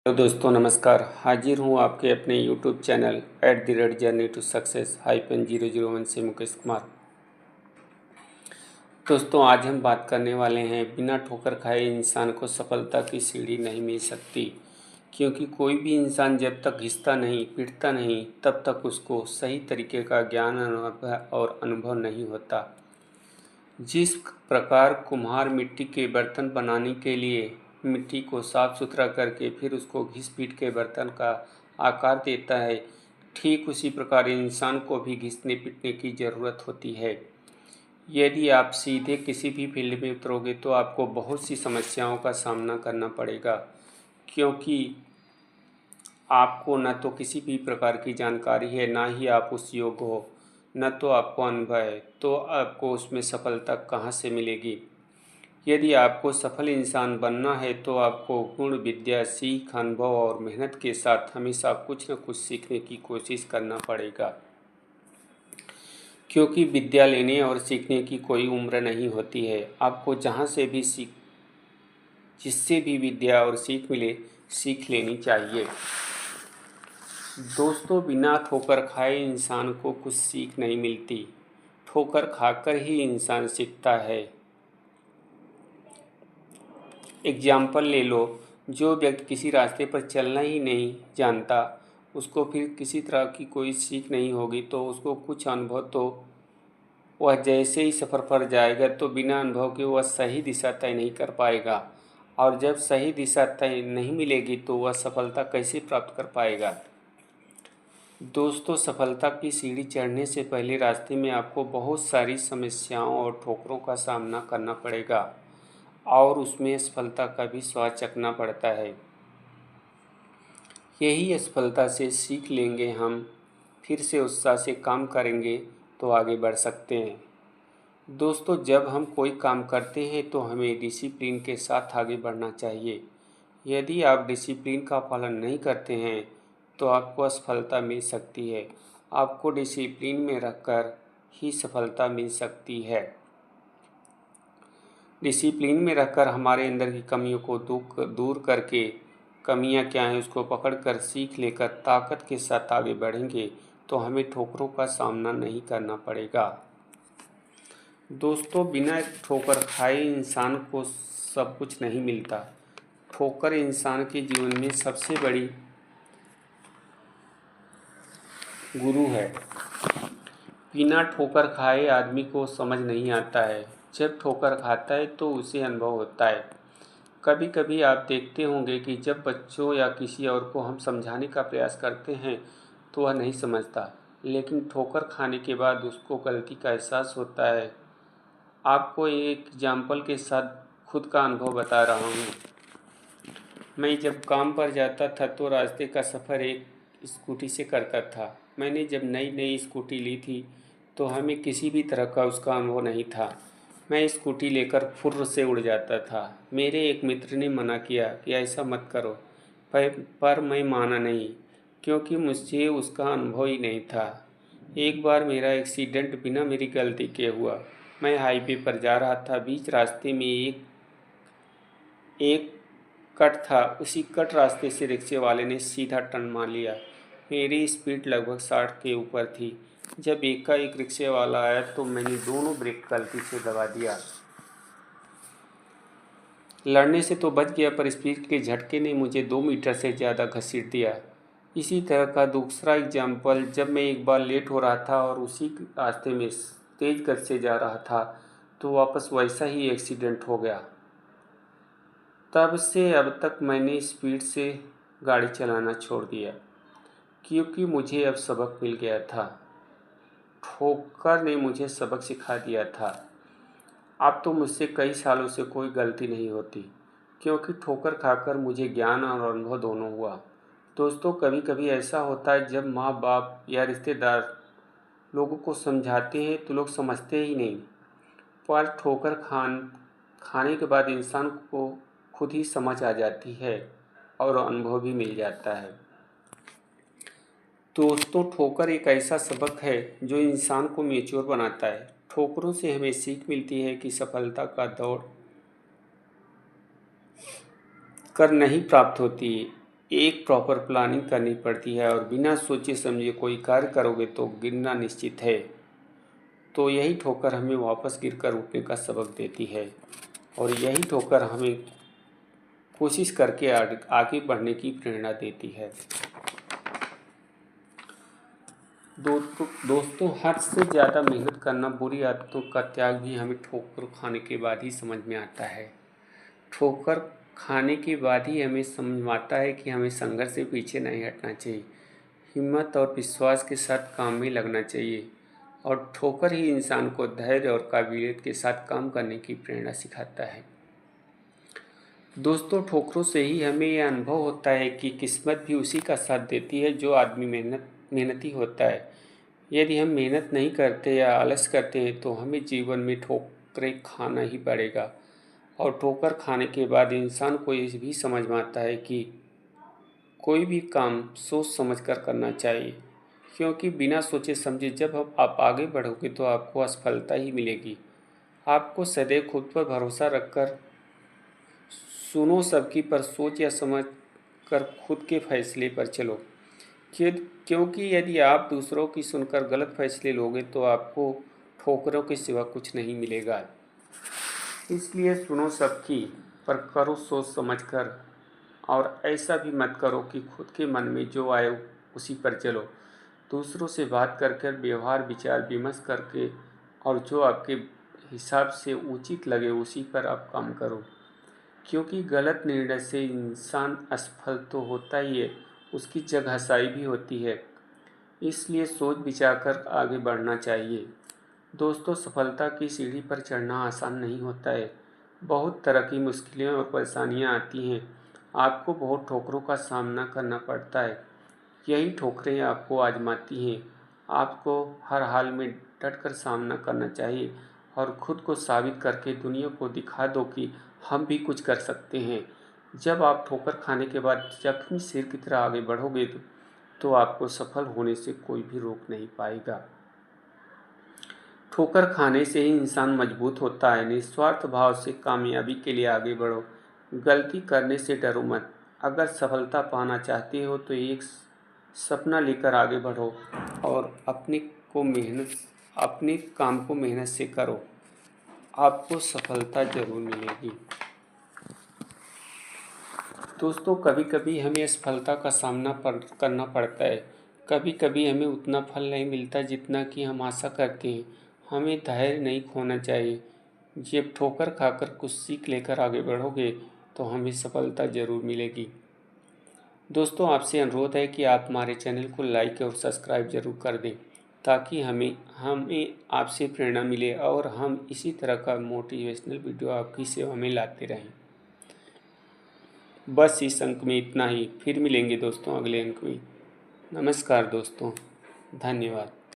Hello दोस्तों, नमस्कार। हाजिर हूँ आपके अपने यूट्यूब चैनल @journey-to-success-001 से मुकेश कुमार। दोस्तों, आज हम बात करने वाले हैं बिना ठोकर खाए इंसान को सफलता की सीढ़ी नहीं मिल सकती, क्योंकि कोई भी इंसान जब तक घिसता नहीं, पिटता नहीं, तब तक उसको सही तरीके का ज्ञान और अनुभव नहीं होता। जिस प्रकार कुम्हार मिट्टी के बर्तन बनाने के लिए मिट्टी को साफ सुथरा करके फिर उसको घिस पीट के बर्तन का आकार देता है, ठीक उसी प्रकार इंसान को भी घिसने पीटने की ज़रूरत होती है। यदि आप सीधे किसी भी फील्ड में उतरोगे तो आपको बहुत सी समस्याओं का सामना करना पड़ेगा, क्योंकि आपको न तो किसी भी प्रकार की जानकारी है, ना ही आप उस योग्य हो, न तो आपको अनुभव है, तो आपको उसमें सफलता कहाँ से मिलेगी। यदि आपको सफल इंसान बनना है तो आपको गुण, विद्या, सीख, अनुभव और मेहनत के साथ हमेशा कुछ न कुछ सीखने की कोशिश करना पड़ेगा, क्योंकि विद्या लेने और सीखने की कोई उम्र नहीं होती है। आपको जहाँ से भी जिससे भी विद्या और सीख मिले, सीख लेनी चाहिए। दोस्तों, बिना ठोकर खाए इंसान को कुछ सीख नहीं मिलती, ठोकर खाकर ही इंसान सीखता है। एग्जाम्पल ले लो, जो व्यक्ति किसी रास्ते पर चलना ही नहीं जानता, उसको फिर किसी तरह की कोई सीख नहीं होगी तो उसको कुछ अनुभव तो वह जैसे ही सफ़र पर जाएगा तो बिना अनुभव के वह सही दिशा तय नहीं कर पाएगा, और जब सही दिशा तय नहीं मिलेगी तो वह सफलता कैसे प्राप्त कर पाएगा। दोस्तों, सफलता की सीढ़ी चढ़ने से पहले रास्ते में आपको बहुत सारी समस्याओं और ठोकरों का सामना करना पड़ेगा, और उसमें असफलता का भी स्वाद चखना पड़ता है। यही असफलता से सीख लेंगे हम, फिर से उत्साह से काम करेंगे तो आगे बढ़ सकते हैं। दोस्तों, जब हम कोई काम करते हैं तो हमें डिसिप्लिन के साथ आगे बढ़ना चाहिए। यदि आप डिसिप्लिन का पालन नहीं करते हैं तो आपको असफलता मिल सकती है। आपको डिसिप्लिन में रखकर ही सफलता मिल सकती है। डिसिप्लिन में रहकर हमारे अंदर की कमियों को दूर करके, कमियां क्या हैं उसको पकड़कर सीख लेकर ताकत के साथ आगे बढ़ेंगे तो हमें ठोकरों का सामना नहीं करना पड़ेगा। दोस्तों, बिना ठोकर खाए इंसान को सब कुछ नहीं मिलता। ठोकर इंसान के जीवन में सबसे बड़ी गुरु है। बिना ठोकर खाए आदमी को समझ नहीं आता है, जब ठोकर खाता है तो उसे अनुभव होता है। कभी कभी आप देखते होंगे कि जब बच्चों या किसी और को हम समझाने का प्रयास करते हैं तो वह नहीं समझता, लेकिन ठोकर खाने के बाद उसको गलती का एहसास होता है। आपको एक एग्जाम्पल के साथ खुद का अनुभव बता रहा हूँ। मैं जब काम पर जाता था तो रास्ते का सफ़र एक स्कूटी से करता था। मैंने जब नई नई स्कूटी ली थी तो हमें किसी भी तरह का उसका अनुभव नहीं था। मैं स्कूटी लेकर फुर्र से उड़ जाता था। मेरे एक मित्र ने मना किया कि ऐसा मत करो, पर मैं माना नहीं, क्योंकि मुझे उसका अनुभव ही नहीं था। एक बार मेरा एक्सीडेंट बिना मेरी गलती के हुआ। मैं हाईवे पर जा रहा था, बीच रास्ते में एक कट था। उसी कट रास्ते से रिक्शे वाले ने सीधा टर्न मार लिया। मेरी स्पीड लगभग 60 के ऊपर थी। जब एकाएक रिक्शे वाला आया तो मैंने दोनों ब्रेक गलती से दबा दिया। लड़ने से तो बच गया, पर स्पीड के झटके ने मुझे 2 मीटर से ज़्यादा घसीट दिया। इसी तरह का दूसरा एग्जाम्पल, जब मैं एक बार लेट हो रहा था और उसी रास्ते में तेज गति से जा रहा था तो वापस वैसा ही एक्सीडेंट हो गया। तब से अब तक मैंने स्पीड से गाड़ी चलाना छोड़ दिया, क्योंकि मुझे अब सबक मिल गया था। ठोकर ने मुझे सबक सिखा दिया था। अब तो मुझसे कई सालों से कोई गलती नहीं होती, क्योंकि ठोकर खाकर मुझे ज्ञान और अनुभव दोनों हुआ। दोस्तों, कभी कभी ऐसा होता है जब माँ बाप या रिश्तेदार लोगों को समझाते हैं तो लोग समझते ही नहीं, पर ठोकर खाने के बाद इंसान को खुद ही समझ आ जाती है और अनुभव भी मिल जाता है। दोस्तों, ठोकर एक ऐसा सबक है जो इंसान को मैच्योर बनाता है। ठोकरों से हमें सीख मिलती है कि सफलता का दौड़ कर नहीं प्राप्त होती, एक प्रॉपर प्लानिंग करनी पड़ती है और बिना सोचे समझे कोई कार्य करोगे तो गिरना निश्चित है। तो यही ठोकर हमें वापस गिरकर उठने का सबक देती है और यही ठोकर हमें कोशिश करके आगे बढ़ने की प्रेरणा देती है। दोस्तों, हद से ज़्यादा मेहनत करना, बुरी आदतों का त्याग भी हमें ठोकर खाने के बाद ही समझ में आता है। ठोकर खाने के बाद ही हमें समझ में आता है कि हमें संघर्ष से पीछे नहीं हटना चाहिए, हिम्मत और विश्वास के साथ काम में लगना चाहिए और ठोकर ही इंसान को धैर्य और काबिलियत के साथ काम करने की प्रेरणा सिखाता है। दोस्तों, ठोकरों से ही हमें यह अनुभव होता है कि किस्मत भी उसी का साथ देती है जो आदमी मेहनती होता है। यदि हम मेहनत नहीं करते या आलस करते हैं तो हमें जीवन में ठोकरें खाना ही पड़ेगा और ठोकर खाने के बाद इंसान को ये भी समझ में आता है कि कोई भी काम सोच समझ कर करना चाहिए, क्योंकि बिना सोचे समझे जब आप आगे बढ़ोगे तो आपको असफलता ही मिलेगी। आपको सदैव खुद पर भरोसा रखकर सुनो सबकी, पर सोच या समझ कर खुद के फैसले पर चलो, क्योंकि यदि आप दूसरों की सुनकर गलत फैसले लोगे तो आपको ठोकरों के सिवा कुछ नहीं मिलेगा। इसलिए सुनो सबकी, पर करो सोच समझ कर और ऐसा भी मत करो कि खुद के मन में जो आए उसी पर चलो। दूसरों से बात कर व्यवहार विचार विमर्श करके और जो आपके हिसाब से उचित लगे उसी पर आप काम करो, क्योंकि गलत निर्णय से इंसान असफल तो होता ही है, उसकी जगहसाई भी होती है। इसलिए सोच विचार कर आगे बढ़ना चाहिए। दोस्तों, सफलता की सीढ़ी पर चढ़ना आसान नहीं होता है। बहुत तरह की मुश्किलें और परेशानियां आती हैं। आपको बहुत ठोकरों का सामना करना पड़ता है। यही ठोकरें आपको आजमाती हैं। आपको हर हाल में डटकर सामना करना चाहिए और खुद को साबित करके दुनिया को दिखा दो कि हम भी कुछ कर सकते हैं। जब आप ठोकर खाने के बाद जख्मी सिर की तरह आगे बढ़ोगे तो आपको सफल होने से कोई भी रोक नहीं पाएगा। ठोकर खाने से ही इंसान मजबूत होता है। निस्वार्थ भाव से कामयाबी के लिए आगे बढ़ो। गलती करने से डरो मत। अगर सफलता पाना चाहते हो तो एक सपना लेकर आगे बढ़ो और अपने काम को मेहनत से करो। आपको सफलता जरूर मिलेगी। दोस्तों, कभी कभी हमें असफलता का सामना करना पड़ता है। कभी कभी हमें उतना फल नहीं मिलता जितना कि हम आशा करते हैं। हमें धैर्य नहीं खोना चाहिए। जब ठोकर खाकर कुछ सीख लेकर आगे बढ़ोगे तो हमें सफलता ज़रूर मिलेगी। दोस्तों, आपसे अनुरोध है कि आप हमारे चैनल को लाइक और सब्सक्राइब ज़रूर कर दें, ताकि हमें आपसे प्रेरणा मिले और हम इसी तरह का मोटिवेशनल वीडियो आपकी सेवा में लाते रहें। बस इस अंक में इतना ही। फिर मिलेंगे दोस्तों अगले अंक में। नमस्कार दोस्तों, धन्यवाद।